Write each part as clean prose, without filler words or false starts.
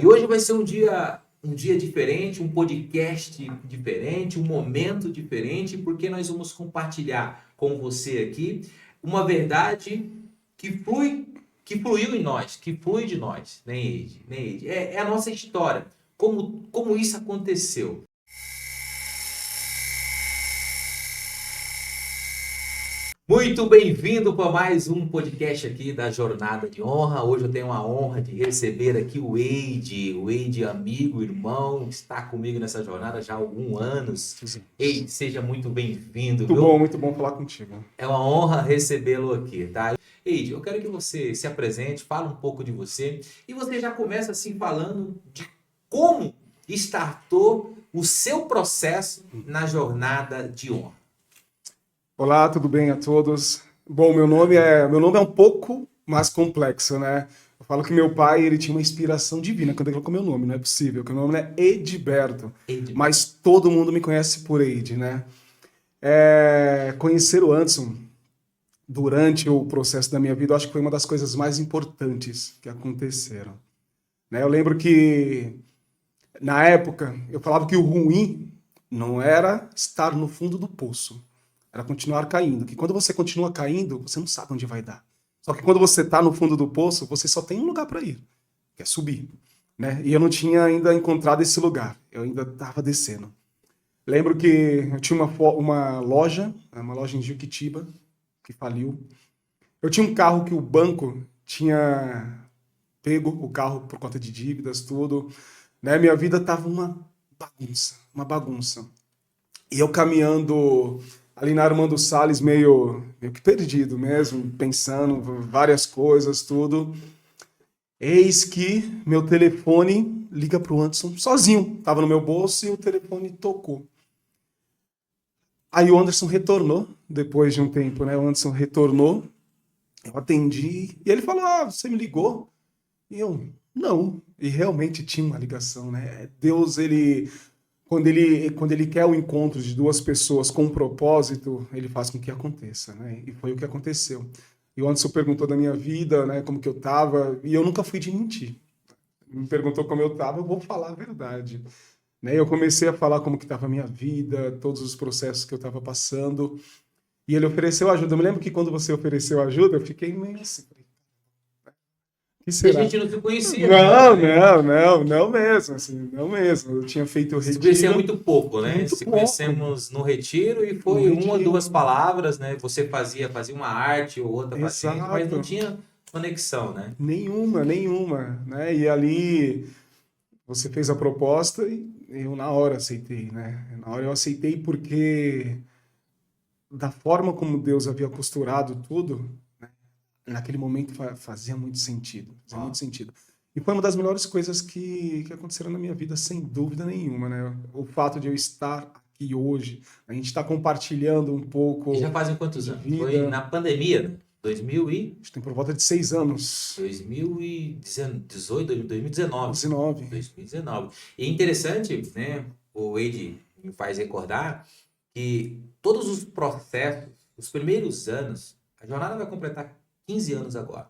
E hoje vai ser um dia diferente, um podcast diferente, um momento diferente, porque nós vamos compartilhar com você aqui uma verdade que fluiu em nós, que flui de nós, nem Eide. É a nossa história, como isso aconteceu. Muito bem-vindo para mais um podcast aqui da Jornada de Honra. Hoje eu tenho a honra de receber aqui o Eide, amigo, irmão, que está comigo nessa jornada já há alguns anos. Eide, seja muito bem-vindo, viu? Muito bom falar contigo. É uma honra recebê-lo aqui, tá? Eide, eu quero que você se apresente, fale um pouco de você e você já começa assim falando de como startou o seu processo na Jornada de Honra. Olá, tudo bem a todos? Bom, meu nome é um pouco mais complexo, né? Eu falo que meu pai, ele tinha uma inspiração divina quando ele colocou meu nome, não é possível, que o meu nome é Edberto, mas todo mundo me conhece por Eide, né? Conhecer o Anderson durante o processo da minha vida, eu acho que foi uma das coisas mais importantes que aconteceram, né? Eu lembro que, na época, eu falava que o ruim não era estar no fundo do poço, era continuar caindo. Que quando você continua caindo, você não sabe onde vai dar. Só que quando você está no fundo do poço, você só tem um lugar para ir, que é subir, né? E eu não tinha ainda encontrado esse lugar. Eu ainda estava descendo. Lembro que eu tinha uma loja em Juquitiba, que faliu. Eu tinha um carro que o banco tinha pego o carro por conta de dívidas, tudo, né? Minha vida estava uma bagunça. E eu caminhando ali na Armando Salles, meio que perdido mesmo, pensando várias coisas, tudo. Eis que meu telefone liga para o Anderson sozinho. Estava no meu bolso e o telefone tocou. Aí o Anderson retornou, depois de um tempo, né? O Anderson retornou, eu atendi, e ele falou, você me ligou? E eu, não. E realmente tinha uma ligação, né? Deus, quando ele quer o encontro de duas pessoas com um propósito, ele faz com que aconteça, né? E foi o que aconteceu. E o Anderson perguntou da minha vida, né, como que eu estava, e eu nunca fui de mentir. Me perguntou como eu estava, eu vou falar a verdade. Né? Eu comecei a falar como que estava a minha vida, todos os processos que eu estava passando, e ele ofereceu ajuda. Eu me lembro que quando você ofereceu ajuda, eu fiquei meio assim, que E a será? gente não se conhecia ainda, né? Não mesmo, assim, não mesmo. Eu tinha feito o Se conhecia retiro, muito pouco, né? muito Se pouco, conhecemos no retiro e no foi uma ou retiro. duas palavras, né? Você fazia uma arte ou outra pra gente, mas não Exato. tinha conexão, né? Nenhuma, né? E ali você fez a proposta e eu na hora aceitei, né? Na hora eu aceitei porque da forma como Deus havia costurado tudo, né? Naquele momento fazia muito sentido, fazia muito sentido. E foi uma das melhores coisas que aconteceram na minha vida, sem dúvida nenhuma, né? O fato de eu estar aqui hoje, a gente está compartilhando um E pouco já fazem quantos de anos? Foi vida. na pandemia, né? 2000 e Acho que tem por volta de 6 anos. 2018, 2019. 19. 2019. E é interessante, né? O Wade me faz recordar que todos os processos, os primeiros anos, a jornada vai completar 15 anos agora.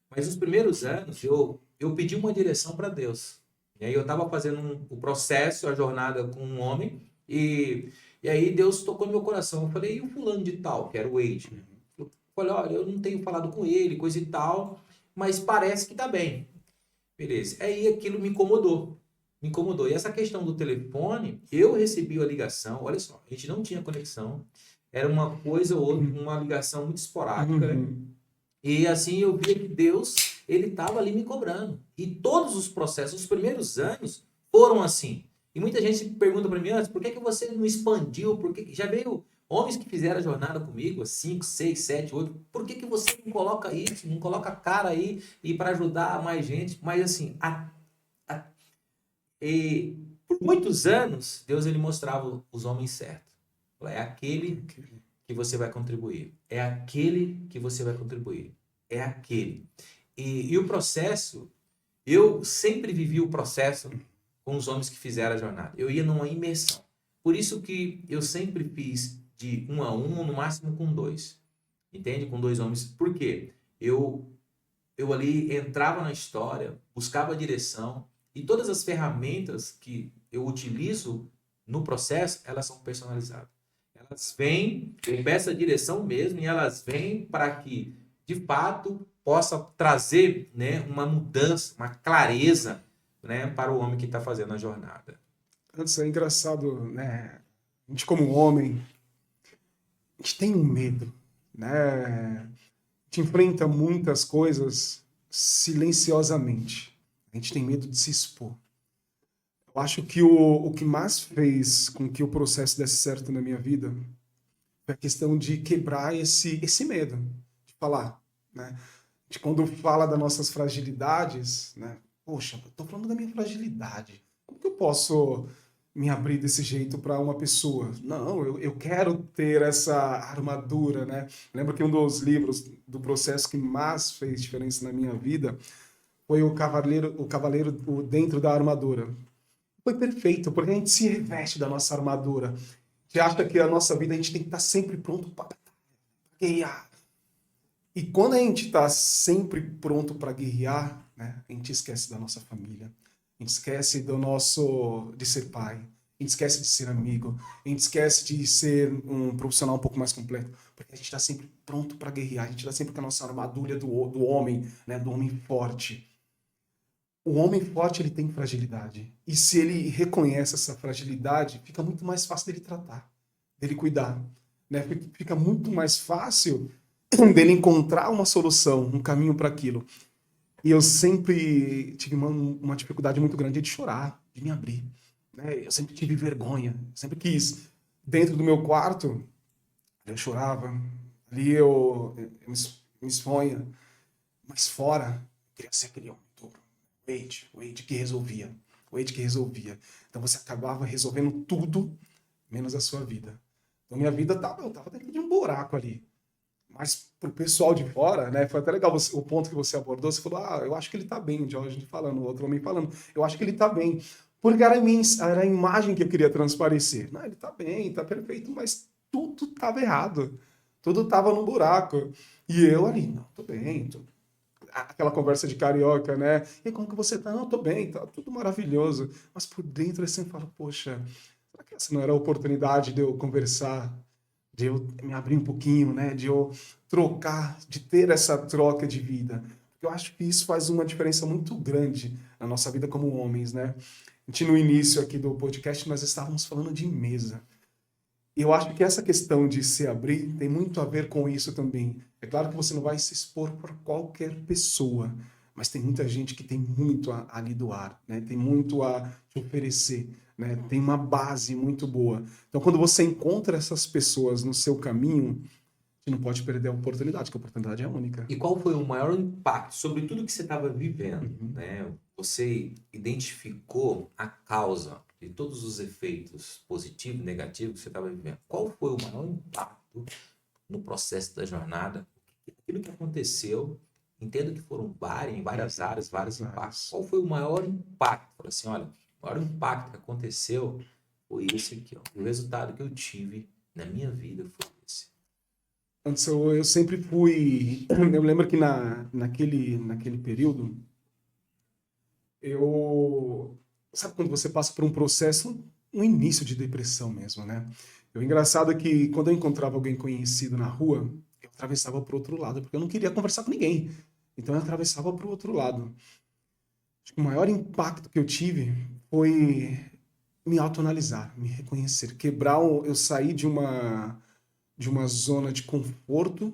Mas os primeiros anos eu pedi uma direção para Deus. E aí eu estava fazendo o processo, a jornada com um homem, e aí Deus tocou no meu coração. Eu falei, e o fulano de tal, que era o Wade? Eu falei, olha, eu não tenho falado com ele, coisa e tal, mas parece que tá bem. Beleza. Aí aquilo me incomodou. Me incomodou. E essa questão do telefone, eu recebi a ligação, olha só, a gente não tinha conexão, era uma coisa ou outra, uma ligação muito esporádica, né? E assim eu via que Deus, ele estava ali me cobrando. E todos os processos, os primeiros anos, foram assim. E muita gente pergunta para mim, antes, por que você não expandiu? Já veio homens que fizeram a jornada comigo, 5, 6, 7, 8. Por que você não coloca isso, não coloca a cara aí e para ajudar mais gente? Mas assim, e por muitos anos, Deus ele mostrava os homens certos. É aquele que você vai contribuir. É aquele que você vai contribuir. É aquele. E o processo, eu sempre vivi o processo com os homens que fizeram a jornada. Eu ia numa imersão. Por isso que eu sempre fiz de 1 a 1, no máximo com 2. Entende? Com 2 homens. Por quê? Eu ali entrava na história, buscava a direção, E todas as ferramentas que eu utilizo no processo, elas são personalizadas. Elas vêm, eu peço a direção mesmo, e elas vêm para que, de fato, possa trazer, né, uma mudança, uma clareza, né, para o homem que está fazendo a jornada. Antes é engraçado, né? A gente como homem, a gente tem um medo, né? A gente enfrenta muitas coisas silenciosamente. A gente tem medo de se expor. Eu acho que o que mais fez com que o processo desse certo na minha vida foi a questão de quebrar esse medo de falar, né? De quando fala das nossas fragilidades, né? Poxa, eu tô falando da minha fragilidade. Como que eu posso me abrir desse jeito para uma pessoa? Não, eu quero ter essa armadura, né? Lembro que um dos livros do processo que mais fez diferença na minha vida foi o Dentro da Armadura. Foi perfeito, porque a gente se reveste da nossa armadura. A gente acha que a nossa vida a gente tem que estar sempre pronto para guerrear. E quando a gente está sempre pronto para guerrear, né, a gente esquece da nossa família, a gente esquece de ser pai, a gente esquece de ser amigo, a gente esquece de ser um profissional um pouco mais completo, porque a gente está sempre pronto para guerrear, a gente está sempre com a nossa armadura do homem, né, do homem forte. O homem forte ele tem fragilidade. E se ele reconhece essa fragilidade, fica muito mais fácil dele tratar, dele cuidar, né? Fica muito mais fácil dele encontrar uma solução, um caminho para aquilo. E eu sempre tive uma dificuldade muito grande de chorar, de me abrir, né? Eu sempre tive vergonha, sempre quis. Dentro do meu quarto, eu chorava, ali eu me exponha, mas fora, eu queria ser aquele homem. O Wade que resolvia. O Wade que resolvia. Então você acabava resolvendo tudo, menos a sua vida. Então minha vida eu tava dentro de um buraco ali. Mas pro pessoal de fora, né, foi até legal o ponto que você abordou. Você falou, eu acho que ele tá bem, o Jorge falando, o outro homem falando. Eu acho que ele tá bem. Porque era a imagem que eu queria transparecer. Não, ele tá bem, tá perfeito, mas tudo tava errado. Tudo tava no buraco. E eu ali, não, tô bem, aquela conversa de carioca, né? E como que você tá? Não, tô bem, tá tudo maravilhoso. Mas por dentro eu sempre falo, poxa, será que essa não era a oportunidade de eu conversar, de eu me abrir um pouquinho, né? De eu trocar, de ter essa troca de vida? Porque eu acho que isso faz uma diferença muito grande na nossa vida como homens, né? A gente, no início aqui do podcast, nós estávamos falando de mesa. E eu acho que essa questão de se abrir tem muito a ver com isso também. É claro que você não vai se expor para qualquer pessoa, mas tem muita gente que tem muito a lhe doar, né? Tem muito a te oferecer, né? Tem uma base muito boa. Então, quando você encontra essas pessoas no seu caminho, você não pode perder a oportunidade, porque a oportunidade é única. E qual foi o maior impacto sobre tudo que você estava vivendo, Uhum. né? Você identificou a causa de todos os efeitos positivos e negativos que você estava vivendo. Qual foi o maior impacto no processo da jornada? Aquilo que aconteceu, entendo que foram em várias áreas, vários impactos. Qual foi o maior impacto? Falei assim, olha, o maior impacto que aconteceu foi esse aqui, ó. O resultado que eu tive na minha vida foi esse. Antes eu sempre fui. Eu lembro que naquele período, eu. Sabe quando você passa por um processo, um início de depressão mesmo, né? O engraçado é que quando eu encontrava alguém conhecido na rua, eu atravessava para o outro lado, porque eu não queria conversar com ninguém. Então eu atravessava para o outro lado. Acho que o maior impacto que eu tive foi me autoanalisar, me reconhecer, eu saí de uma zona de conforto,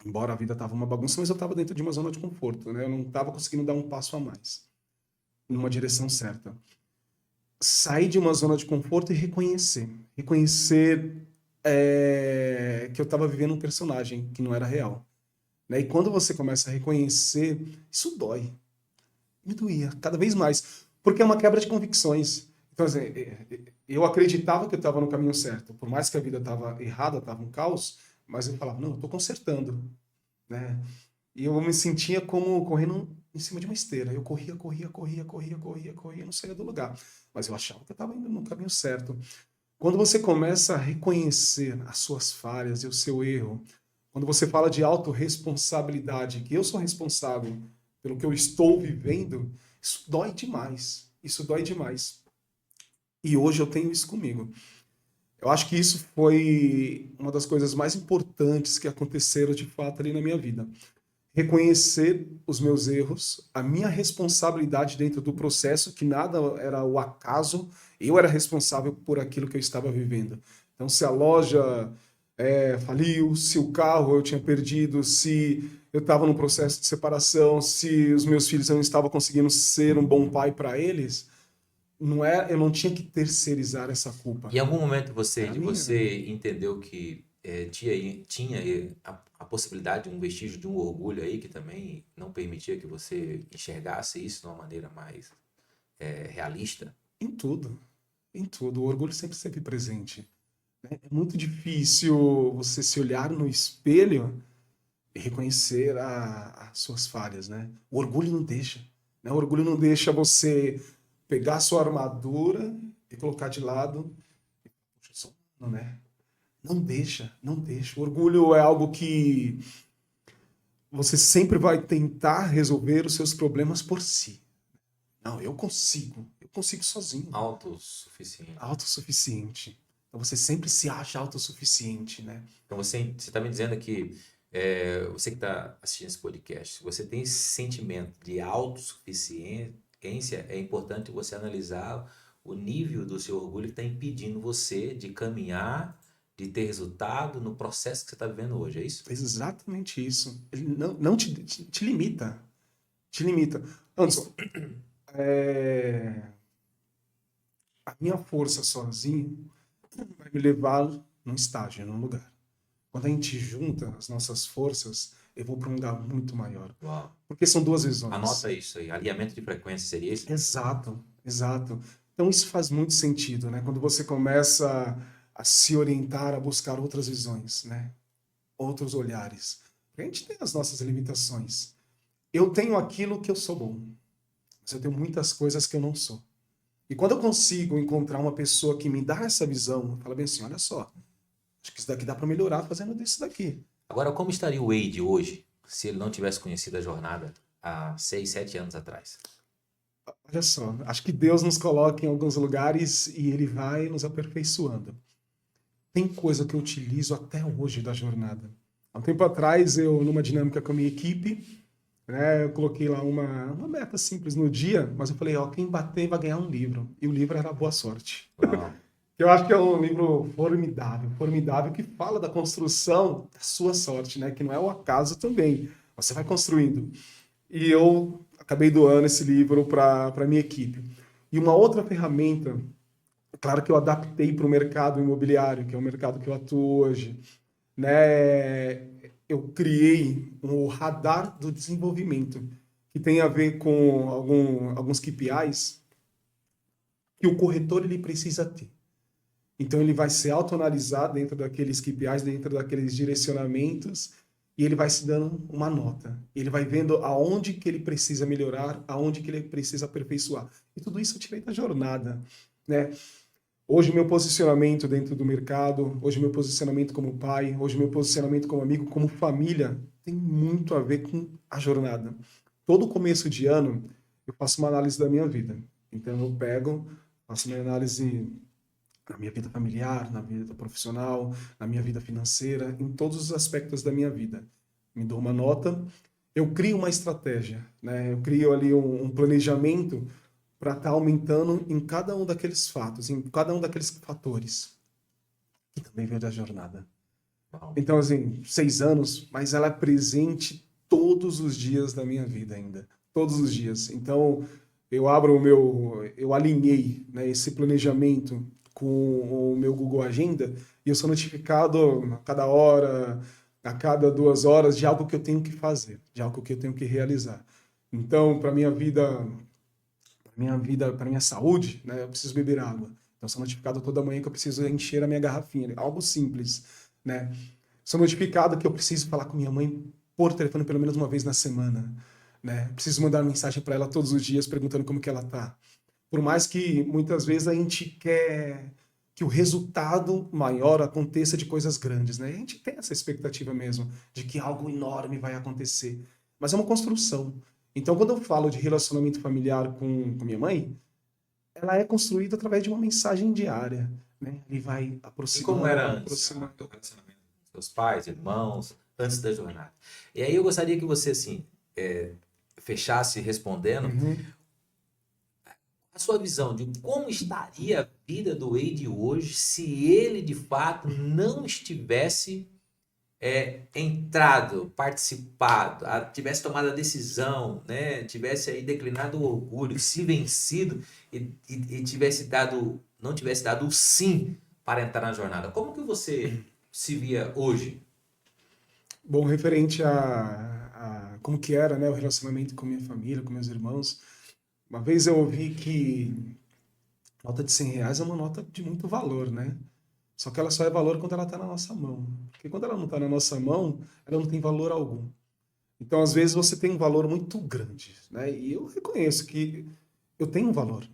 embora a vida estava uma bagunça, mas eu estava dentro de uma zona de conforto, né? Eu não estava conseguindo dar um passo a mais, numa direção certa. Sair de uma zona de conforto e reconhecer que eu estava vivendo um personagem que não era real, né? E quando você começa a reconhecer, isso dói, me doía cada vez mais, porque é uma quebra de convicções. Então, assim, eu acreditava que eu estava no caminho certo, por mais que a vida estava errada, estava um caos, mas eu falava, não, eu estou consertando, né? E eu me sentia como correndo em cima de uma esteira. Eu corria, não saía do lugar. Mas eu achava que eu estava indo no caminho certo. Quando você começa a reconhecer as suas falhas e o seu erro, quando você fala de autorresponsabilidade, que eu sou responsável pelo que eu estou vivendo, Isso dói demais. Isso dói demais. E hoje eu tenho isso comigo. Eu acho que isso foi uma das coisas mais importantes que aconteceram de fato ali na minha vida. Reconhecer os meus erros, a minha responsabilidade dentro do processo, que nada era o acaso, eu era responsável por aquilo que eu estava vivendo. Então, se a loja faliu, se o carro eu tinha perdido, se eu estava num processo de separação, se os meus filhos eu não estava conseguindo ser um bom pai para eles, eu não tinha que terceirizar essa culpa. Em algum momento você, Era minha. você entendeu que tinha a possibilidade, um vestígio de um orgulho aí que também não permitia que você enxergasse isso de uma maneira mais realista? Em tudo, em tudo. O orgulho sempre esteve presente. Né? É muito difícil você se olhar no espelho e reconhecer as suas falhas, né? O orgulho não deixa. Né? O orgulho não deixa você pegar a sua armadura e colocar de lado. Poxa, eu sou humano, né? Não deixa, não deixa. O orgulho é algo que você sempre vai tentar resolver os seus problemas por si. Não, eu consigo sozinho. Autossuficiente. Autossuficiente. Então você sempre se acha autossuficiente, né? Então você está me dizendo que você que está assistindo esse podcast, se você tem esse sentimento de autossuficiência, é importante você analisar o nível do seu orgulho que está impedindo você de caminhar, de ter resultado no processo que você está vivendo hoje, é isso? Exatamente isso. Ele não te limita. Te limita. Anderson, a minha força sozinho vai me levar num estágio, num lugar. Quando a gente junta as nossas forças, eu vou para um lugar muito maior. Uau. Porque são duas visões. Anota isso aí, alinhamento de frequência seria isso? Exato, exato. Então isso faz muito sentido, né? Quando você começa a se orientar, a buscar outras visões, né? Outros olhares. A gente tem as nossas limitações. Eu tenho aquilo que eu sou bom, mas eu tenho muitas coisas que eu não sou. E quando eu consigo encontrar uma pessoa que me dá essa visão, fala bem assim, olha só, acho que isso daqui dá para melhorar fazendo isso daqui. Agora, como estaria o Wade hoje se ele não tivesse conhecido a jornada há 6, 7 anos atrás? Olha só, acho que Deus nos coloca em alguns lugares e Ele vai nos aperfeiçoando. Tem coisa que eu utilizo até hoje da jornada. Há um tempo atrás, numa dinâmica com a minha equipe, né, eu coloquei lá uma meta simples no dia, mas eu falei, ó, quem bater vai ganhar um livro. E o livro era Boa Sorte. Uau. Eu acho que é um livro formidável, formidável, que fala da construção da sua sorte, né? Que não é o acaso também. Você vai construindo. E eu acabei doando esse livro para a minha equipe. E uma outra ferramenta, claro que eu adaptei para o mercado imobiliário, que é o mercado que eu atuo hoje, né? Eu criei o radar do desenvolvimento, que tem a ver com alguns KPIs que o corretor ele precisa ter. Então ele vai se autoanalisar dentro daqueles KPIs, dentro daqueles direcionamentos, e ele vai se dando uma nota. Ele vai vendo aonde que ele precisa melhorar, aonde que ele precisa aperfeiçoar. E tudo isso eu tirei da jornada, né? Hoje o meu posicionamento dentro do mercado, hoje o meu posicionamento como pai, hoje o meu posicionamento como amigo, como família, tem muito a ver com a jornada. Todo começo de ano eu faço uma análise da minha vida. Então eu faço uma análise na minha vida familiar, na vida profissional, na minha vida financeira, em todos os aspectos da minha vida. Me dou uma nota, eu crio uma estratégia, né? Eu crio ali um planejamento para estar aumentando em cada um daqueles fatos, em cada um daqueles fatores, que também veio da jornada. Uau. Então, assim, 6 anos, mas ela é presente todos os dias da minha vida ainda. Todos os dias. Então, eu alinhei, né, esse planejamento com o meu Google Agenda e eu sou notificado a cada hora, a cada 2 horas de algo que eu tenho que fazer, de algo que eu tenho que realizar. Então, para minha vida, para minha saúde, né, eu preciso beber água. Então, sou notificado toda manhã que eu preciso encher a minha garrafinha, algo simples, né? Sou notificado que eu preciso falar com minha mãe por telefone pelo menos uma vez na semana, né? Preciso mandar uma mensagem para ela todos os dias perguntando como que ela tá. Por mais que muitas vezes a gente quer que o resultado maior aconteça de coisas grandes, né? A gente tem essa expectativa mesmo de que algo enorme vai acontecer, mas é uma construção. Então, quando eu falo de relacionamento familiar com minha mãe, ela é construída através de uma mensagem diária, né? Ele vai E como era aproximando, antes aproximando. o relacionamento com seus pais, irmãos, antes da jornada? E aí eu gostaria que você, assim, fechasse respondendo Uhum. a sua visão de como estaria a vida do Wade hoje se ele, de fato, não estivesse entrado, participado, tivesse tomado a decisão, né? Tivesse aí declinado o orgulho, se vencido e tivesse dado, não tivesse dado o sim para entrar na jornada. Como que você se via hoje? Bom, referente a como que era, né, o relacionamento com minha família, com meus irmãos, uma vez eu ouvi que nota de R$ 100 é uma nota de muito valor, né? Só que ela só é valor quando ela está na nossa mão. Porque quando ela não está na nossa mão, ela não tem valor algum. Então, às vezes, você tem um valor muito grande, né? E eu reconheço que eu tenho um valor.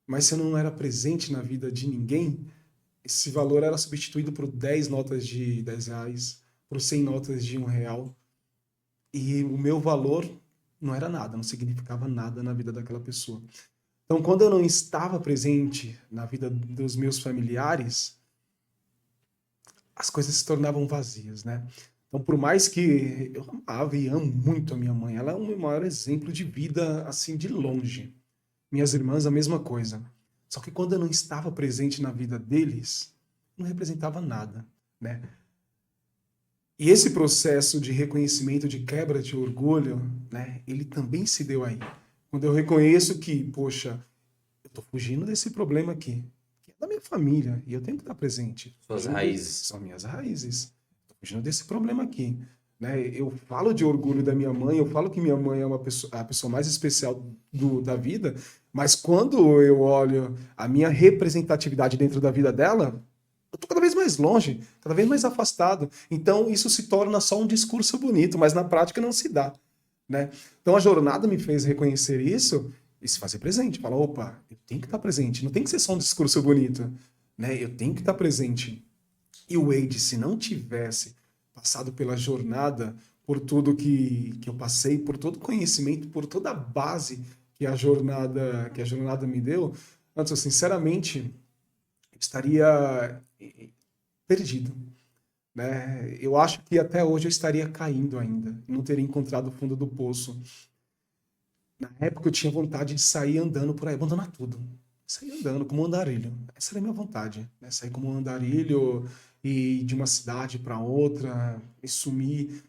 Mas se eu não era presente na vida de ninguém, esse valor era substituído por 10 notas de R$ 10, por 100 notas de R$ 1. E o meu valor não era nada, não significava nada na vida daquela pessoa. Então, quando eu não estava presente na vida dos meus familiares, as coisas se tornavam vazias, né? Então, por mais que eu amava e amo muito a minha mãe, ela é o meu maior exemplo de vida, assim, de longe. Minhas irmãs, a mesma coisa. Só que quando eu não estava presente na vida deles, não representava nada, né? E esse processo de reconhecimento, de quebra de orgulho, né? Ele também se deu aí. Quando eu reconheço que, poxa, eu tô fugindo desse problema aqui, que é da minha família, e eu tenho que estar presente. Suas raízes. São minhas raízes. Tô fugindo desse problema aqui. Né? Eu falo de orgulho da minha mãe, eu falo que minha mãe é a pessoa mais especial da vida, mas quando eu olho a minha representatividade dentro da vida dela, eu tô cada vez mais longe, cada vez mais afastado. Então isso se torna só um discurso bonito, mas na prática não se dá. Né? Então a jornada me fez reconhecer isso e se fazer presente. Falar, opa, eu tenho que estar presente. Não tem que ser só um discurso bonito. Né? Eu tenho que estar presente. E o Wade, se não tivesse passado pela jornada, por tudo que eu passei, por todo o conhecimento, por toda a base que a jornada me deu, antes, eu, sinceramente, estaria perdido. Né? Eu acho que até hoje eu estaria caindo ainda, não teria encontrado o fundo do poço. Na época eu tinha vontade de sair andando por aí, abandonar tudo. Sair andando como um andarilho. Essa era a minha vontade. Né? Sair como um andarilho e de uma cidade para outra e sumir.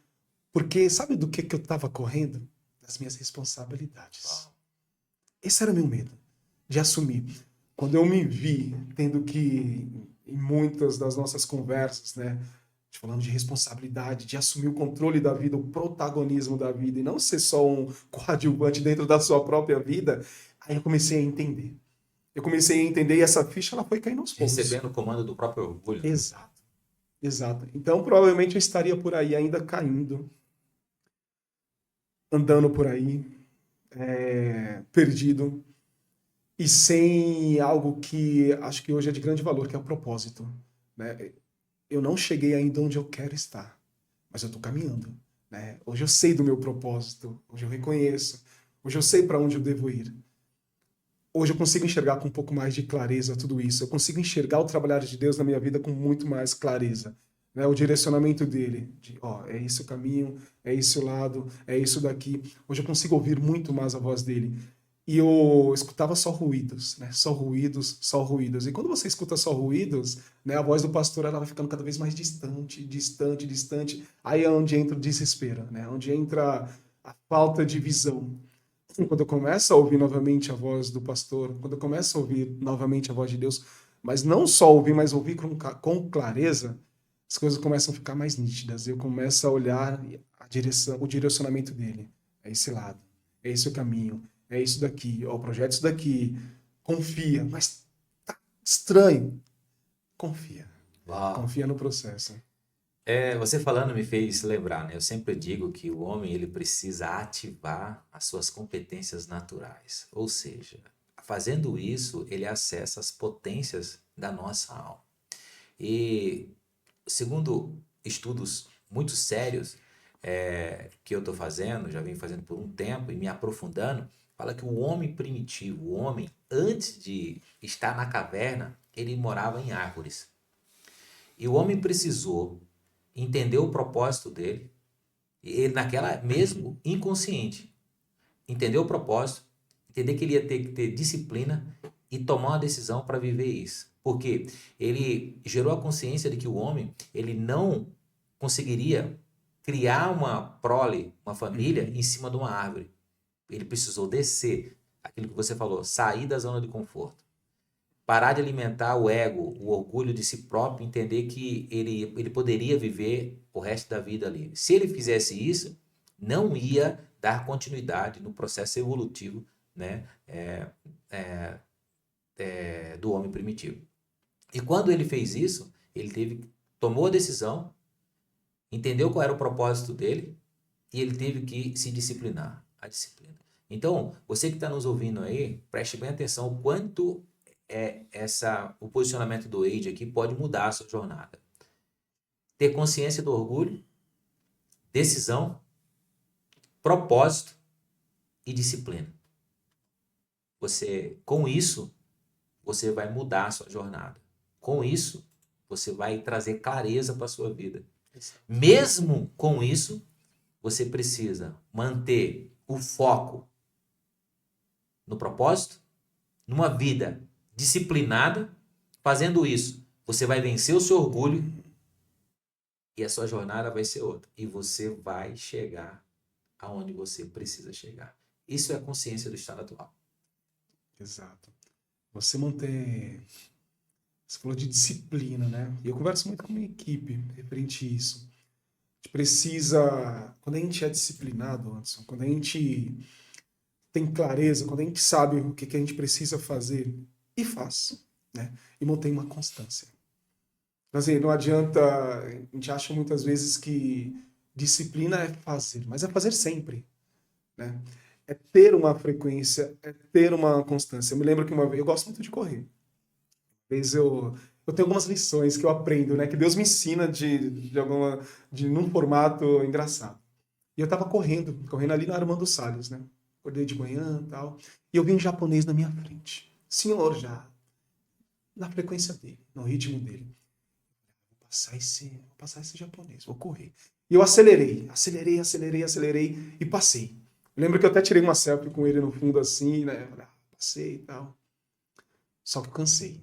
Porque sabe do que eu estava correndo? Das minhas responsabilidades. Esse era meu medo, de assumir. Quando eu me vi tendo que, em muitas das nossas conversas, né, falando de responsabilidade, de assumir o controle da vida, o protagonismo da vida, e não ser só um coadjuvante dentro da sua própria vida, aí eu comecei a entender. Eu comecei a entender e essa ficha ela foi caindo aos poucos. Recebendo o comando do próprio orgulho. Exato, exato. Então provavelmente eu estaria por aí ainda caindo, andando por aí, perdido, e sem algo que acho que hoje é de grande valor, que é o propósito. Né? Eu não cheguei ainda onde eu quero estar, mas eu estou caminhando. Né? Hoje eu sei do meu propósito, hoje eu reconheço, hoje eu sei para onde eu devo ir. Hoje eu consigo enxergar com um pouco mais de clareza tudo isso. Eu consigo enxergar o trabalhar de Deus na minha vida com muito mais clareza. Né? O direcionamento dele, de, ó, é esse o caminho, é esse o lado, é isso daqui. Hoje eu consigo ouvir muito mais a voz dele. E eu escutava só ruídos, né? Só ruídos, só ruídos. E quando você escuta só ruídos, né, a voz do pastor ela vai ficando cada vez mais distante, distante, distante. Aí é onde entra o desespero, né? Onde entra a falta de visão. Quando eu começo a ouvir novamente a voz do pastor, quando eu começo a ouvir novamente a voz de Deus, mas não só ouvir, mas ouvir com clareza, as coisas começam a ficar mais nítidas. Eu começo a olhar a direção, o direcionamento dele. É esse lado, é esse o caminho, é isso daqui, ó, o projeto é isso daqui. Confia, mas tá estranho. Confia. Uau. Confia no processo. Você falando me fez lembrar, né? Eu sempre digo que o homem ele precisa ativar as suas competências naturais. Ou seja, fazendo isso, ele acessa as potências da nossa alma. E segundo estudos muito sérios, que eu estou fazendo, já venho fazendo por um tempo e me aprofundando, fala que o homem primitivo, o homem, antes de estar na caverna, ele morava em árvores. E o homem precisou entender o propósito dele, ele naquela mesmo inconsciente, entender o propósito, entender que ele ia ter que ter disciplina e tomar uma decisão para viver isso. Porque ele gerou a consciência de que o homem, ele não conseguiria criar uma prole, uma família, em cima de uma árvore. Ele precisou descer, aquilo que você falou, sair da zona de conforto. Parar de alimentar o ego, o orgulho de si próprio, entender que ele poderia viver o resto da vida ali. Se ele fizesse isso, não ia dar continuidade no processo evolutivo, né, do homem primitivo. E quando ele fez isso, ele tomou a decisão, entendeu qual era o propósito dele e ele teve que se disciplinar, a disciplina. Então, você que está nos ouvindo aí, preste bem atenção o quanto o posicionamento do Wade aqui pode mudar a sua jornada. Ter consciência do orgulho, decisão, propósito e disciplina. Com isso, você vai mudar a sua jornada. Com isso, você vai trazer clareza para a sua vida. Mesmo com isso, você precisa manter o foco no propósito, numa vida disciplinada. Fazendo isso, você vai vencer o seu orgulho e a sua jornada vai ser outra. E você vai chegar aonde você precisa chegar. Isso é a consciência do estado atual. Exato. Você manter... Você falou de disciplina, né? E eu converso muito com a minha equipe referente a isso. A gente precisa... Quando a gente é disciplinado, Anderson, quando a gente tem clareza, quando a gente sabe o que a gente precisa fazer e faz, né? E mantém uma constância. Assim, não adianta... A gente acha muitas vezes que disciplina é fazer, mas é fazer sempre, né? É ter uma frequência, é ter uma constância. Eu me lembro que uma vez... Eu gosto muito de correr. Eu tenho algumas lições que eu aprendo, né? Que Deus me ensina num formato engraçado. E eu tava correndo ali na Armando Salles, né? Acordei de manhã e tal. E eu vi um japonês na minha frente. Senhor já. Na frequência dele, no ritmo dele. Vou passar esse japonês, vou correr. E eu acelerei e passei. Eu lembro que eu até tirei uma selfie com ele no fundo assim, né? Passei e tal. Só que eu cansei.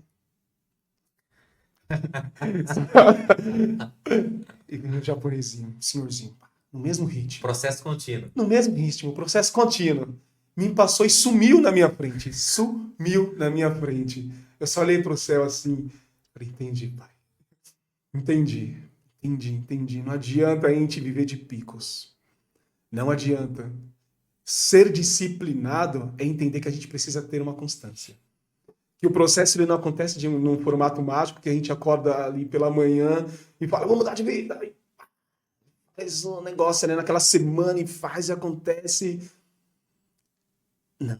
E um japonesinho, senhorzinho, no mesmo ritmo. Processo contínuo. No mesmo ritmo, processo contínuo. Me passou e sumiu na minha frente. Sumiu na minha frente. Eu só olhei pro céu assim. Falei, entendi, pai. Entendi. Não adianta a gente viver de picos. Não adianta. Ser disciplinado é entender que a gente precisa ter uma constância. Que o processo ele não acontece num formato mágico, que a gente acorda ali pela manhã e fala, vamos mudar de vida. Aí faz um negócio ali naquela semana e faz e acontece. Não.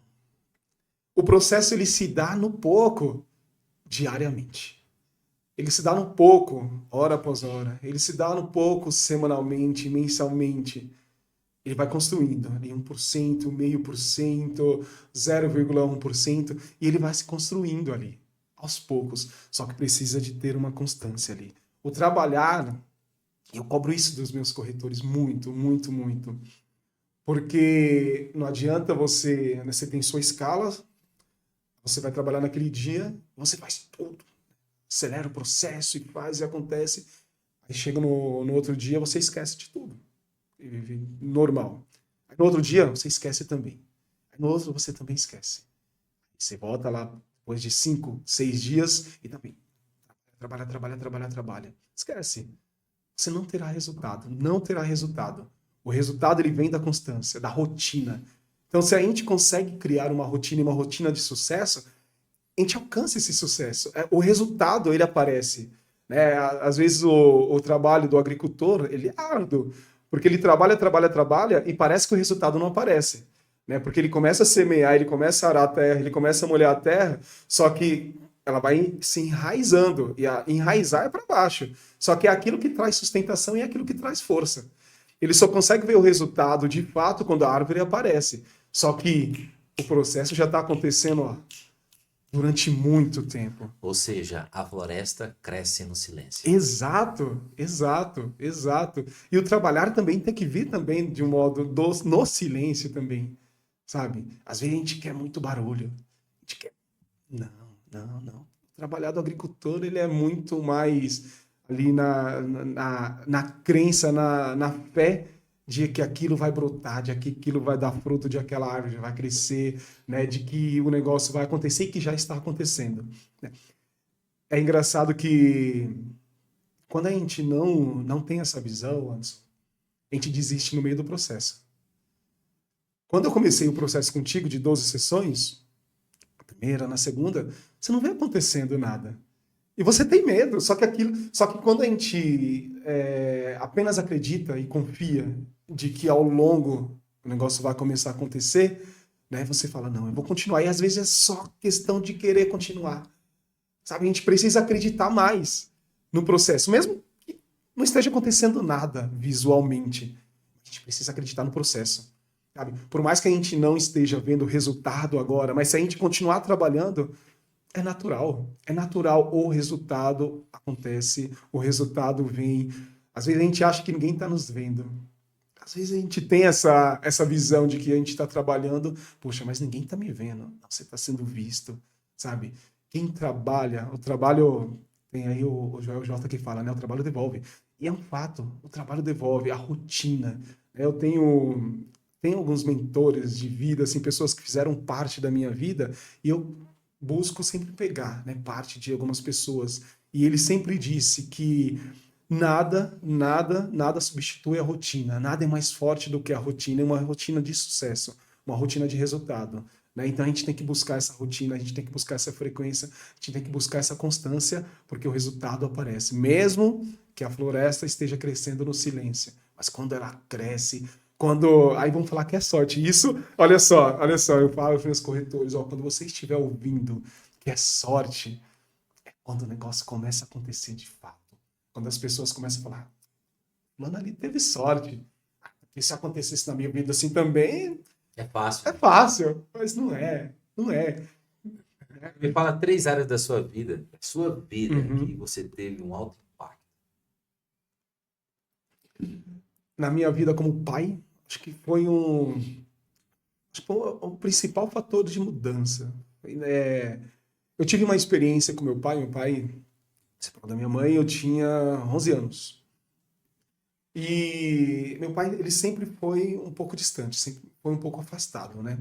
O processo ele se dá no pouco, diariamente. Ele se dá no pouco, hora após hora. Ele se dá no pouco, semanalmente, mensalmente. Ele vai construindo ali 1%, 0,5%, 0,1%, e ele vai se construindo ali, aos poucos. Só que precisa de ter uma constância ali. O trabalhar, eu cobro isso dos meus corretores muito, muito, muito. Porque não adianta você tem sua escala, você vai trabalhar naquele dia, você faz tudo. Acelera o processo e faz e acontece. Aí chega no outro dia, você esquece de tudo. Normal. Aí no outro dia, você esquece também. Aí no outro, você também esquece. Você volta lá depois de 5, 6 dias e também trabalha. Esquece. Você não terá resultado. Não terá resultado. O resultado ele vem da constância, da rotina. Então, se a gente consegue criar uma rotina e uma rotina de sucesso, a gente alcança esse sucesso. O resultado, ele aparece. Né? Às vezes, o trabalho do agricultor, ele é árduo. Porque ele trabalha e parece que o resultado não aparece. Né? Porque ele começa a semear, ele começa a arar a terra, ele começa a molhar a terra, só que ela vai se enraizando. E enraizar é para baixo. Só que é aquilo que traz sustentação e é aquilo que traz força. Ele só consegue ver o resultado de fato quando a árvore aparece. Só que o processo já está acontecendo, ó, durante muito tempo. Ou seja, a floresta cresce no silêncio. Exato, exato, exato. E o trabalhar também tem que vir também de um modo no silêncio também, sabe? Às vezes a gente quer muito barulho. A gente quer... Não, não, não. O trabalhar do agricultor, ele é muito mais ali na crença, na fé de que aquilo vai brotar, de que aquilo vai dar fruto, de que aquela árvore vai crescer, né? De que o negócio vai acontecer e que já está acontecendo, né? É engraçado que quando a gente não tem essa visão, Anderson, a gente desiste no meio do processo. Quando eu comecei o processo contigo de 12 sessões, na primeira, na segunda, você não vê acontecendo nada. E você tem medo, só que quando a gente apenas acredita e confia de que ao longo o negócio vai começar a acontecer, né, você fala, não, eu vou continuar. E às vezes é só questão de querer continuar. Sabe, a gente precisa acreditar mais no processo, mesmo que não esteja acontecendo nada visualmente. A gente precisa acreditar no processo, sabe? Por mais que a gente não esteja vendo o resultado agora, mas se a gente continuar trabalhando, é natural. É natural, o resultado acontece, o resultado vem. Às vezes a gente acha que ninguém está nos vendo. Às vezes a gente tem essa visão de que a gente está trabalhando, poxa, mas ninguém está me vendo. Não, você está sendo visto, sabe? Quem trabalha, o trabalho, tem aí o Joel J que fala, né? O trabalho devolve. E é um fato, o trabalho devolve, a rotina. Eu tenho alguns mentores de vida, assim, pessoas que fizeram parte da minha vida, e eu busco sempre pegar, né, parte de algumas pessoas. E ele sempre disse que nada substitui a rotina. Nada é mais forte do que a rotina, uma rotina de sucesso, uma rotina de resultado. Né? Então a gente tem que buscar essa rotina, a gente tem que buscar essa frequência, a gente tem que buscar essa constância, porque o resultado aparece. Mesmo que a floresta esteja crescendo no silêncio. Mas quando ela cresce, aí vamos falar que é sorte. Isso, olha só, eu falo para os meus corretores, ó, quando você estiver ouvindo que é sorte, é quando o negócio começa a acontecer de fato. Quando as pessoas começam a falar, mano, ali teve sorte. E se acontecesse na minha vida assim também... É fácil. É fácil, mas não é. Não é. Me fala 3 áreas da sua vida, Uhum. que você teve um alto impacto. Na minha vida como pai, acho que foi o principal fator de mudança. Eu tive uma experiência com meu pai, separado da minha mãe, eu tinha 11 anos. E meu pai, ele sempre foi um pouco distante, sempre foi um pouco afastado, né?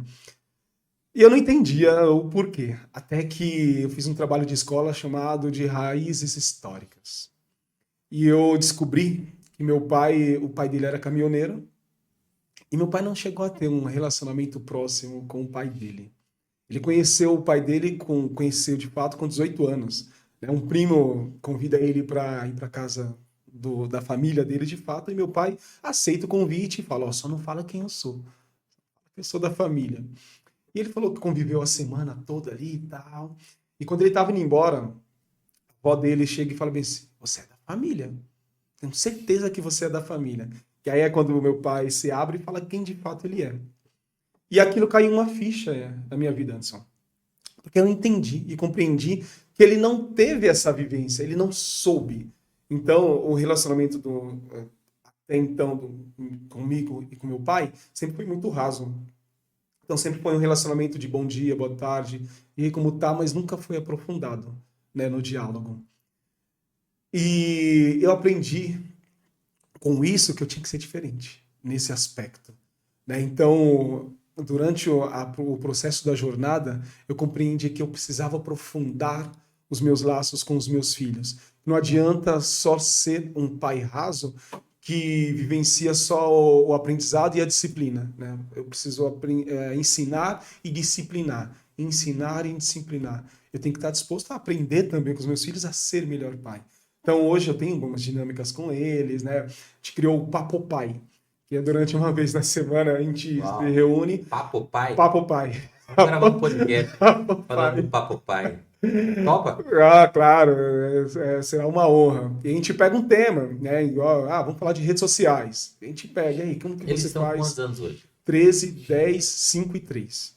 E eu não entendia o porquê, até que eu fiz um trabalho de escola chamado de Raízes Históricas. E eu descobri que o pai dele era caminhoneiro, e meu pai não chegou a ter um relacionamento próximo com o pai dele. Ele conheceu o pai dele, conheceu de fato com 18 anos. Né? Um primo convida ele para ir para casa da família dele de fato, e meu pai aceita o convite e fala, ó, só não fala quem eu sou. Eu sou da família. E ele falou que conviveu a semana toda ali e tal. E quando ele estava indo embora, a avó dele chega e fala bem assim, você é da família. Tenho certeza que você é da família. Que aí é quando o meu pai se abre e fala quem de fato ele é. E aquilo caiu uma ficha na minha vida, Anderson. Porque eu entendi e compreendi que ele não teve essa vivência, ele não soube. Então, o relacionamento até então comigo e com meu pai sempre foi muito raso. Então, sempre foi um relacionamento de bom dia, boa tarde, e aí como tá, mas nunca foi aprofundado, né, no diálogo. E eu aprendi com isso que eu tinha que ser diferente nesse aspecto. Né? Então, durante o processo da jornada, eu compreendi que eu precisava aprofundar os meus laços com os meus filhos. Não adianta só ser um pai raso que vivencia só o aprendizado e a disciplina. Né? Eu preciso ensinar e disciplinar. Ensinar e disciplinar. Eu tenho que estar disposto a aprender também com os meus filhos a ser melhor pai. Então, hoje eu tenho algumas dinâmicas com eles, né? A gente criou o Papo Pai, que é durante uma vez na semana a gente se reúne. Papo Pai? Papo Pai. Vamos gravar um podcast falando Papai. do Papo Pai. Topa? Ah, claro, será uma honra. E a gente pega um tema, né? Igual, vamos falar de redes sociais. A gente pega, e aí, como que Eles você estão com quantos faz? anos hoje? 13, 10, 5 e 3.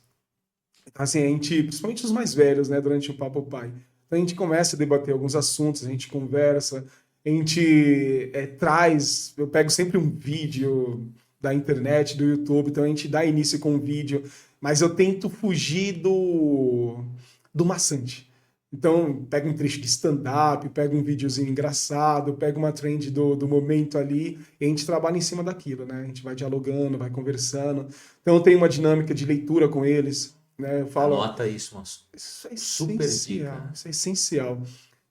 Então, assim, a gente, principalmente os mais velhos, né, durante o Papo Pai, então a gente começa a debater alguns assuntos, a gente conversa, a gente traz, eu pego sempre um vídeo da internet, do YouTube, então a gente dá início com um vídeo, mas eu tento fugir do maçante. Então, pega um trecho de stand-up, pega um videozinho engraçado, pega uma trend do momento ali, e a gente trabalha em cima daquilo, né? A gente vai dialogando, vai conversando. Então, tem uma dinâmica de leitura com eles, né? Eu falo, ó, Anota isso, moço. isso é Super essencial, dica. isso é essencial.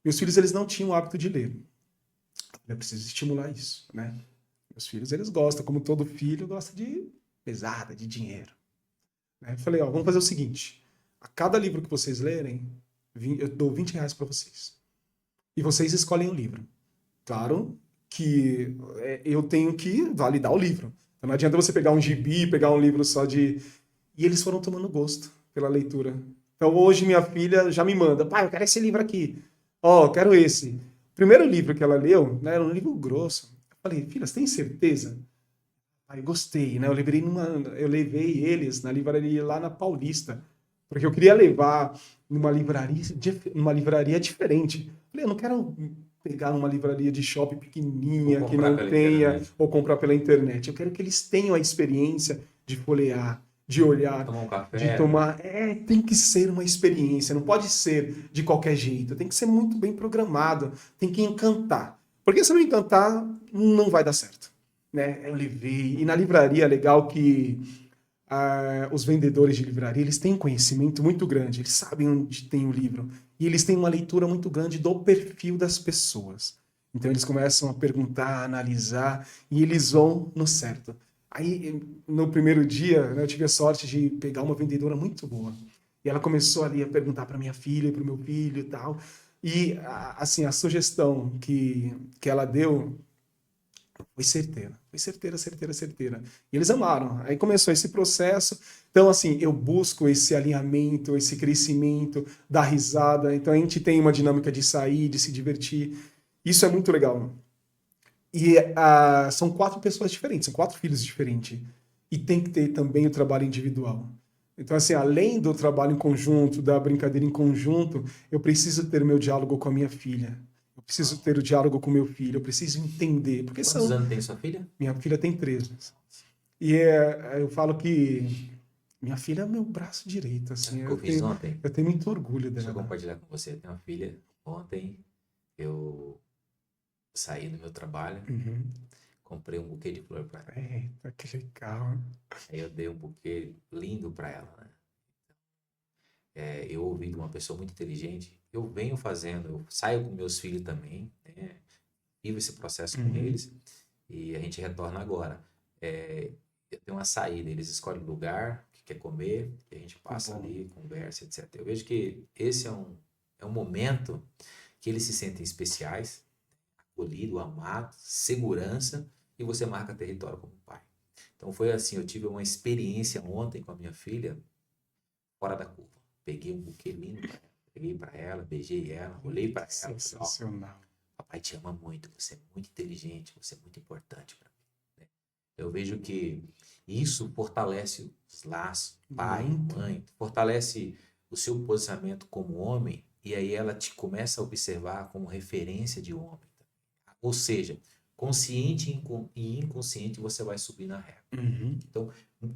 Meus filhos, eles não tinham o hábito de ler. Eu preciso estimular isso, né? Meus filhos, eles gostam, como todo filho, gosta de pesada, de dinheiro. Né? Eu falei, ó, vamos fazer o seguinte, a cada livro que vocês lerem, eu dou R$ 20 para vocês. E vocês escolhem o livro. Claro que eu tenho que validar o livro. Então não adianta você pegar um gibi, pegar um livro só de... E eles foram tomando gosto pela leitura. Então hoje minha filha já me manda, pai, eu quero esse livro aqui. Ó, eu quero esse. O primeiro livro que ela leu, né, era um livro grosso. Eu falei, filha, você tem certeza? Aí gostei, né? Eu levei eles na livraria lá na Paulista, porque eu queria levar numa livraria diferente. Falei, eu não quero pegar uma livraria de shopping Vou pequenininha que comprar não pela tenha internet. ou comprar pela internet. Eu quero que eles tenham a experiência de folhear, de olhar, Tomar um de café, né? tomar. Tem que ser uma experiência, não pode ser de qualquer jeito. Tem que ser muito bem programado, tem que encantar. Porque se não encantar, não vai dar certo, né? Eu levei. E na livraria, é legal que os vendedores de livraria, eles têm um conhecimento muito grande, eles sabem onde tem o livro. E eles têm uma leitura muito grande do perfil das pessoas. Então eles começam a perguntar, a analisar, e eles vão no certo. Aí, no primeiro dia, né, eu tive a sorte de pegar uma vendedora muito boa. E ela começou ali a perguntar para minha filha, para o meu filho e tal. E, assim, a sugestão que ela deu foi certeira. Foi certeira, certeira, certeira. E eles amaram. Aí começou esse processo. Então, assim, eu busco esse alinhamento, esse crescimento, dar risada. Então, a gente tem uma dinâmica de sair, de se divertir. Isso é muito legal. E são 4 pessoas diferentes, são 4 filhos diferentes. E tem que ter também o trabalho individual. Então, assim, além do trabalho em conjunto, da brincadeira em conjunto, eu preciso ter o meu diálogo com a minha filha. Eu preciso ter o diálogo com o meu filho, eu preciso entender. Porque Quantos são. anos tem sua filha? Minha filha tem 13. E eu falo que minha filha é meu braço direito, Sabe assim. o que eu fiz ontem? Eu tenho muito orgulho Deixa eu dela. compartilhar com você. Eu tenho uma filha. Ontem eu saí do meu trabalho, Uhum. comprei um buquê de flor para ela. Eita, que legal. Aí eu dei um buquê lindo para ela, né? Eu ouvi de uma pessoa muito inteligente. Eu venho fazendo, eu saio com meus filhos também, né? Vivo esse processo com Uhum. eles e a gente retorna agora. Eu tenho uma saída, eles escolhem o lugar que quer comer, que a gente passa Bom. ali, conversa, etc. Eu vejo que esse é um momento que eles se sentem especiais, acolhido, amado, segurança, e você marca território como pai. Então foi assim, eu tive uma experiência ontem com a minha filha, fora da curva. Peguei um buquê lindo para ela, peguei para ela, beijei ela, olhei para ela, falei, ó, Sensacional. papai te ama muito, você é muito inteligente, você é muito importante para mim. Né? Eu vejo que isso fortalece os laços, pai, Muito. mãe, fortalece o seu posicionamento como homem, e aí ela te começa a observar como referência de homem. Ou seja, consciente e inconsciente você vai subir na régua. Uhum. Então,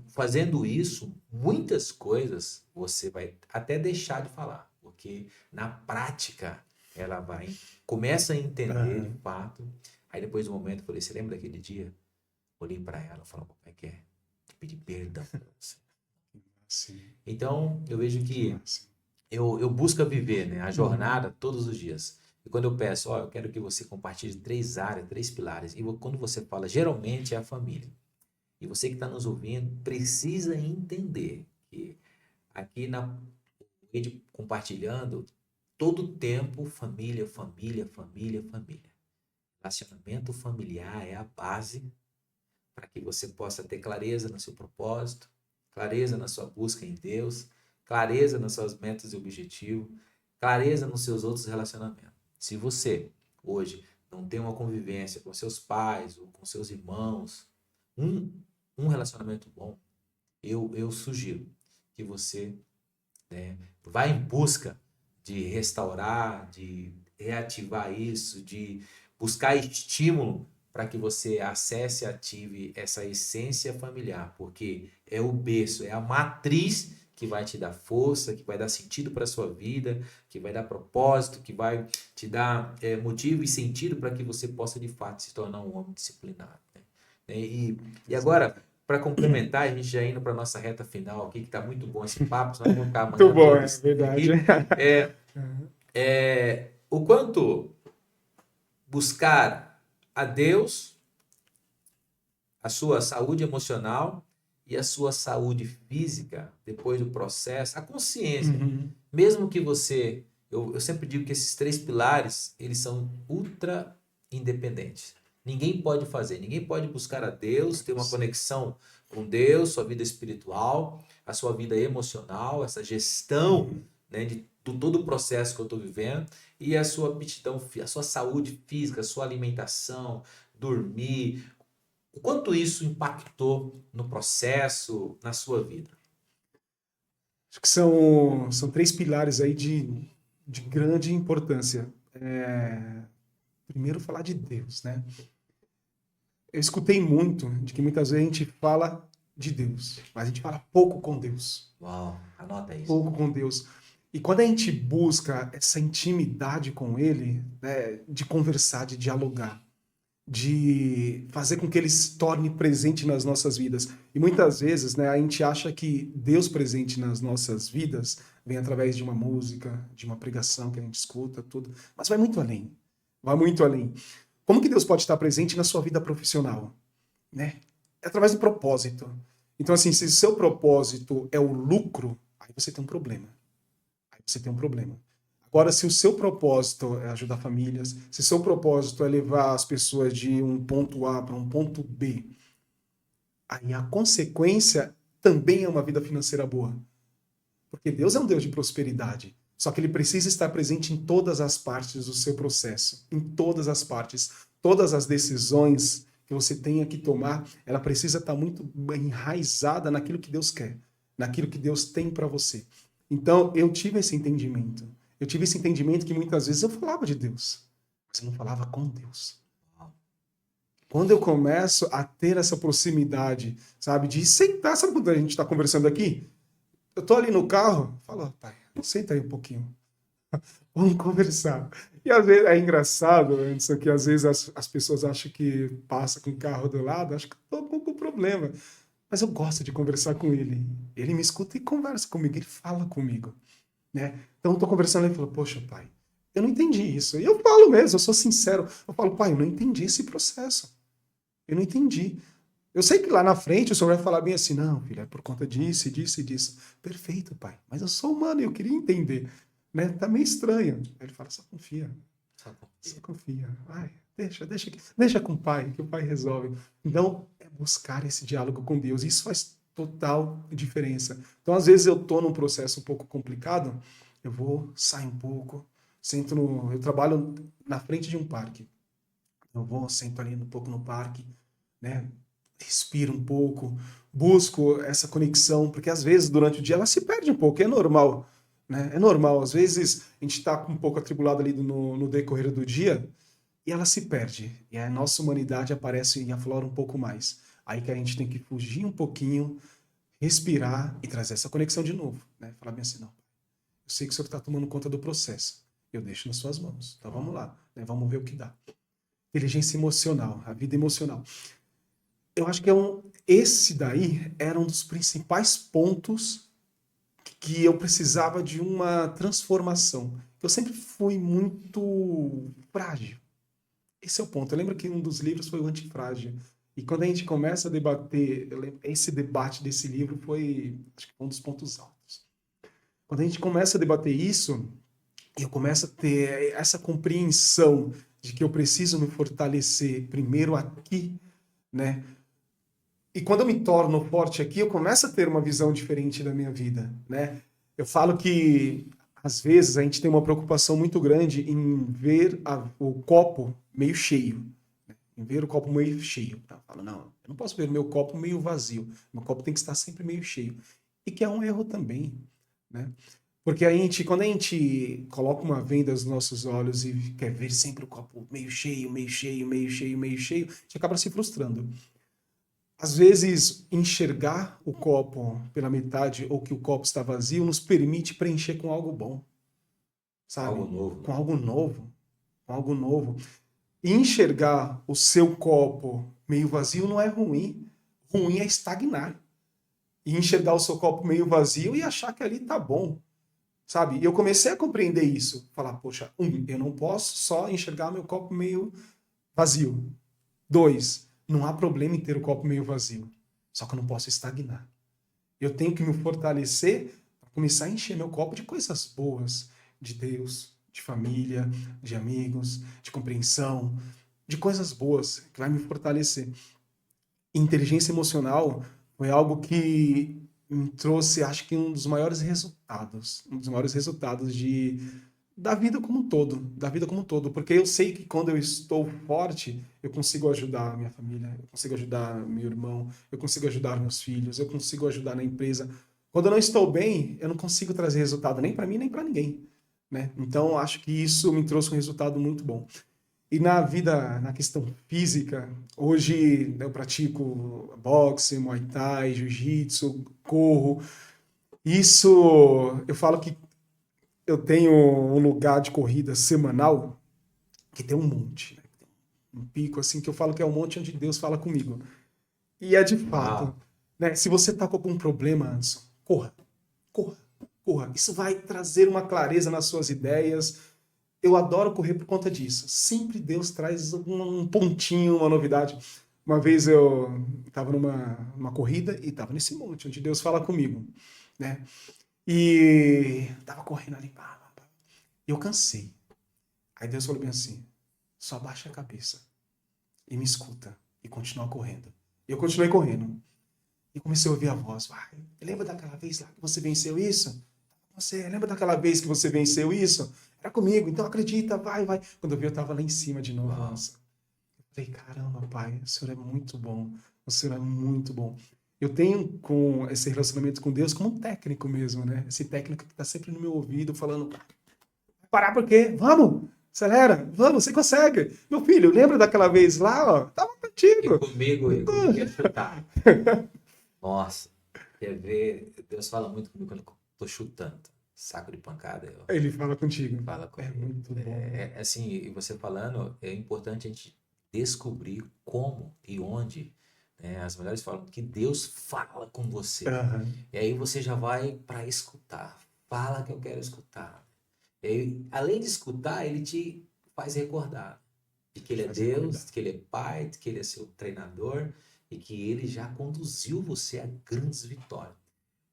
fazendo isso, muitas coisas você vai até deixar de falar, porque na prática ela vai, começa a entender de Aham. fato. Aí depois do momento eu falei, você lembra daquele dia? Olhei para ela e falei, papai quer te pedir perdão pra você. Sim, Então, eu vejo que que massa. eu busco viver, né, a Uhum. jornada todos os dias. E quando eu peço, ó, eu quero que você compartilhe 3 áreas, 3 pilares. E quando você fala, geralmente é a família. E você que está nos ouvindo precisa entender que aqui na rede compartilhando, todo tempo, família, família, família, família. Relacionamento familiar é a base para que você possa ter clareza no seu propósito, clareza na sua busca em Deus, clareza nas suas metas e objetivos, clareza nos seus outros relacionamentos. Se você, hoje, não tem uma convivência com seus pais ou com seus irmãos, um, um relacionamento bom, eu sugiro que você, né, vá em busca de restaurar, de reativar isso, de buscar estímulo para que você acesse e ative essa essência familiar, porque é o berço, é a matriz que vai te dar força, que vai dar sentido para a sua vida, que vai dar propósito, que vai te dar motivo e sentido para que você possa de fato se tornar um homem disciplinado, né? E agora, para complementar, a gente já indo para a nossa reta final aqui, que está muito bom esse papo, senão vamos ficar Muito amanhã bom, todo é verdade. aqui. O quanto buscar a Deus, a sua saúde emocional e a sua saúde física, depois do processo, a consciência. Uhum. Mesmo que você... Eu sempre digo que esses 3 pilares, eles são ultra independentes. Ninguém pode fazer, ninguém pode buscar a Deus, ter uma conexão com Deus, sua vida espiritual, a sua vida emocional, essa gestão, né, de todo o processo que eu estou vivendo, e a sua aptidão, a sua saúde física, a sua alimentação, dormir. O quanto isso impactou no processo, na sua vida? Acho que são 3 pilares aí de grande importância. Primeiro, falar de Deus, né? Eu escutei muito de que muitas vezes a gente fala de Deus, mas a gente fala pouco com Deus. Uau, anota isso. Pouco com Deus. E quando a gente busca essa intimidade com Ele, né, de conversar, de dialogar, de fazer com que Ele se torne presente nas nossas vidas. E muitas vezes, né, a gente acha que Deus presente nas nossas vidas vem através de uma música, de uma pregação que a gente escuta, tudo. Mas vai muito além. Vai muito além. Como que Deus pode estar presente na sua vida profissional? Né? É através do propósito. Então, assim, se o seu propósito é o lucro, aí você tem um problema. Aí você tem um problema. Agora, se o seu propósito é ajudar famílias, se o seu propósito é levar as pessoas de um ponto A para um ponto B, aí a consequência também é uma vida financeira boa. Porque Deus é um Deus de prosperidade. Só que ele precisa estar presente em todas as partes do seu processo. Em todas as partes. Todas as decisões que você tenha que tomar, ela precisa estar muito enraizada naquilo que Deus quer. Naquilo que Deus tem para você. Então, eu tive esse entendimento. Eu tive esse entendimento que muitas vezes eu falava de Deus, mas eu não falava com Deus. Quando eu começo a ter essa proximidade, sabe, de sentar, sabe quando a gente está conversando aqui? Eu tô ali no carro, falo, pai, senta aí um pouquinho. Vamos conversar. E às vezes é engraçado, Anderson, que às vezes as pessoas acham que passa com o carro do lado, acho que estou com problema. Mas eu gosto de conversar com ele. Ele me escuta e conversa comigo, ele fala comigo. Né? Então eu tô conversando e ele falou, poxa, pai, eu não entendi isso. E eu falo mesmo, eu sou sincero. Eu falo, pai, eu não entendi esse processo. Eu não entendi. Eu sei que lá na frente o senhor vai falar bem assim, não, filho, é por conta disso, disso e disso. Perfeito, pai. Mas eu sou humano e eu queria entender. Né? Tá meio estranho. Aí ele fala, só confia. Só confia. Vai, deixa com o pai, que o pai resolve. Então, é buscar esse diálogo com Deus. Isso faz total diferença. Então, às vezes eu tô num processo um pouco complicado, eu vou, sair um pouco, eu trabalho na frente de um parque. Eu vou, sento ali um pouco no parque, né? Respiro um pouco, busco essa conexão, porque às vezes durante o dia ela se perde um pouco, é normal, né? É normal, às vezes a gente está um pouco atribulado ali no decorrer do dia e ela se perde, e a nossa humanidade aparece e aflora um pouco mais. Aí que a gente tem que fugir um pouquinho, respirar e trazer essa conexão de novo, né? Falar bem assim, não, eu sei que o senhor está tomando conta do processo, eu deixo nas suas mãos, então vamos lá, né? Vamos ver o que dá. Inteligência emocional, a vida emocional. Eu acho que esse daí era um dos principais pontos que eu precisava de uma transformação. Eu sempre fui muito frágil. Esse é o ponto. Eu lembro que um dos livros foi o Antifrágil. E quando a gente começa a debater, esse debate desse livro foi, acho que um dos pontos altos. Quando a gente começa a debater isso, eu começo a ter essa compreensão de que eu preciso me fortalecer primeiro aqui, né? E quando eu me torno forte aqui, eu começo a ter uma visão diferente da minha vida, né? Eu falo que, às vezes, a gente tem uma preocupação muito grande em ver o copo meio cheio. Em ver o copo meio cheio. Tá? Eu falo, não, eu não posso ver o meu copo meio vazio. Meu copo tem que estar sempre meio cheio. E que é um erro também, né? Porque quando a gente coloca uma venda nos nossos olhos e quer ver sempre o copo meio cheio, meio cheio, meio cheio, meio cheio, a gente acaba se frustrando. Às vezes, enxergar o copo pela metade ou que o copo está vazio nos permite preencher com algo bom, sabe? Algo novo, Com né? algo novo, com algo novo. E enxergar o seu copo meio vazio não é ruim. Ruim é estagnar. E enxergar o seu copo meio vazio e achar que ali tá bom, sabe? E eu comecei a compreender isso. Falar, poxa, eu não posso só enxergar meu copo meio vazio. 2, não há problema em ter o copo meio vazio. Só que eu não posso estagnar. Eu tenho que me fortalecer para começar a encher meu copo de coisas boas, de Deus, de família, de amigos, de compreensão, de coisas boas que vai me fortalecer. Inteligência emocional foi algo que me trouxe, acho que um dos maiores resultados da vida como um todo, da vida como um todo, porque eu sei que quando eu estou forte, eu consigo ajudar a minha família, eu consigo ajudar meu irmão, eu consigo ajudar meus filhos, eu consigo ajudar na empresa. Quando eu não estou bem, eu não consigo trazer resultado nem para mim, nem para ninguém, né? Então, acho que isso me trouxe um resultado muito bom. E na vida, na questão física, hoje eu pratico boxe, muay thai, jiu-jitsu, corro. Isso, eu falo que eu tenho um lugar de corrida semanal que tem um monte, né? Um pico assim que eu falo que é um monte onde Deus fala comigo. E é de fato, Uau. né? Se você tá com algum problema, Anderson, corra, corra, corra. Isso vai trazer uma clareza nas suas ideias. Eu adoro correr por conta disso. Sempre Deus traz um pontinho, uma novidade. Uma vez eu estava numa corrida e estava nesse monte onde Deus fala comigo, né? E tava correndo ali, pá, pá, pá. E eu cansei. Aí Deus falou bem assim: só baixa a cabeça e me escuta e continua correndo. E eu continuei correndo. E comecei a ouvir a voz: vai, lembra daquela vez lá que você venceu isso? Você lembra daquela vez que você venceu isso? Era comigo, então acredita, vai, vai. Quando eu vi, eu tava lá em cima de novo, Uau. nossa. Eu falei, caramba, pai, o senhor é muito bom. O senhor é muito bom. Eu tenho com esse relacionamento com Deus como um técnico mesmo, né? Esse técnico que tá sempre no meu ouvido falando: vai parar por quê? Vamos! Acelera! Vamos, você consegue! Meu filho, lembra daquela vez lá, ó? Tava contigo! E comigo é chutar. Nossa, quer ver? Deus fala muito comigo quando eu tô chutando. Saco de pancada, eu Ele fala contigo. fala É comigo. muito bom. Assim, e você falando, é importante a gente descobrir como e onde, né? As mulheres falam que Deus fala com você. Aham. E aí você já vai para escutar. Fala que eu quero escutar. E aí, além de escutar, ele te faz recordar de que ele é Faz recordar. Deus, de que ele é Pai, de que ele é seu treinador e que ele já conduziu você a grandes vitórias.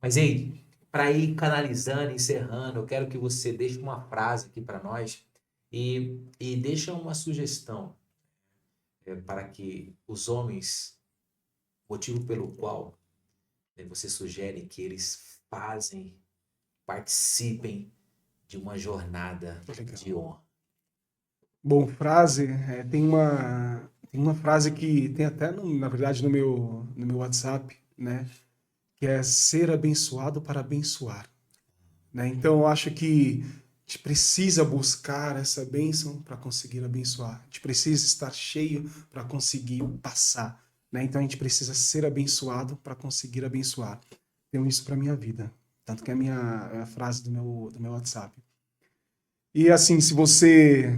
Mas aí, para ir canalizando, encerrando, eu quero que você deixe uma frase aqui para nós e deixa uma sugestão para que os homens, motivo pelo qual você sugere que eles participem de uma jornada Legal. de honra. Bom, frase, tem uma frase que tem até, na verdade, no meu WhatsApp, né? Que é ser abençoado para abençoar, né? Então, eu acho que a gente precisa buscar essa bênção para conseguir abençoar. A gente precisa estar cheio para conseguir passar, né? Então, a gente precisa ser abençoado para conseguir abençoar. Tenho isso para minha vida. Tanto que é a frase do meu WhatsApp. E assim, se você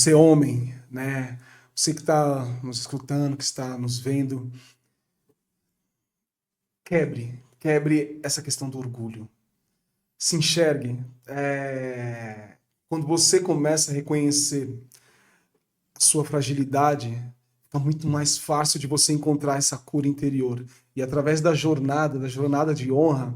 é homem, né? Você que está nos escutando, que está nos vendo, quebre essa questão do orgulho. Se enxergue. Quando você começa a reconhecer a sua fragilidade, fica muito mais fácil de você encontrar essa cura interior. E através da jornada de honra,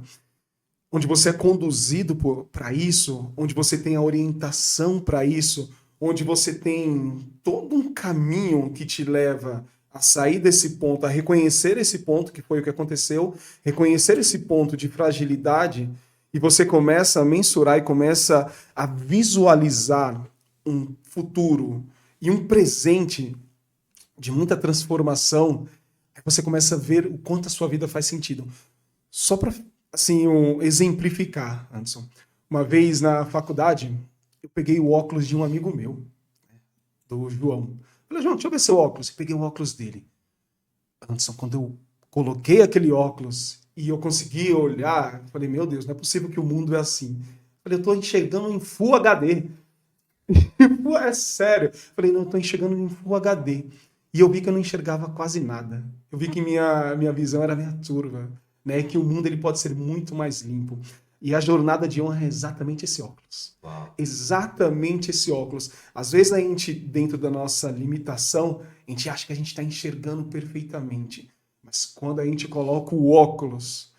onde você é conduzido para isso, onde você tem a orientação para isso, onde você tem todo um caminho que te leva a sair desse ponto, a reconhecer esse ponto que foi o que aconteceu, reconhecer esse ponto de fragilidade, e você começa a mensurar e começa a visualizar um futuro e um presente de muita transformação, aí você começa a ver o quanto a sua vida faz sentido. Só para assim, exemplificar, Anderson. Uma vez na faculdade, eu peguei o óculos de um amigo meu, do João. Falei, João, deixa eu ver seu óculos. Eu peguei o óculos dele. Anderson, quando eu coloquei aquele óculos e eu consegui olhar, eu falei, meu Deus, não é possível que o mundo é assim. Eu falei, eu tô enxergando em Full HD. É sério. Eu falei, não, eu tô enxergando em Full HD. E eu vi que eu não enxergava quase nada. Eu vi que minha visão era meio turva, né? Que o mundo ele pode ser muito mais limpo. E a jornada de honra é exatamente esse óculos. Uau. Exatamente esse óculos. Às vezes a gente, dentro da nossa limitação, a gente acha que a gente está enxergando perfeitamente. Mas quando a gente coloca o óculos,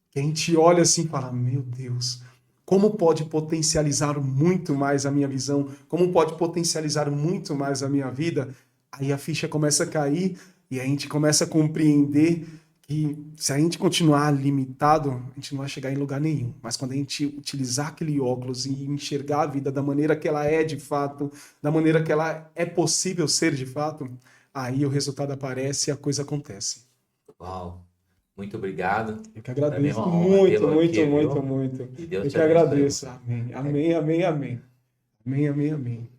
que a gente olha assim e fala, meu Deus, como pode potencializar muito mais a minha visão? Como pode potencializar muito mais a minha vida? Aí a ficha começa a cair e a gente começa a compreender que se a gente continuar limitado, a gente não vai chegar em lugar nenhum. Mas quando a gente utilizar aquele óculos e enxergar a vida da maneira que ela é de fato, da maneira que ela é possível ser de fato, aí o resultado aparece e a coisa acontece. Uau. Muito obrigado. Eu que Para mim é agradeço uma honra muito, tê-lo muito, aqui, muito, viu? muito. E Deus Eu te que abençoe agradeço. muito. Amém, amém, amém, amém. Amém, amém, amém.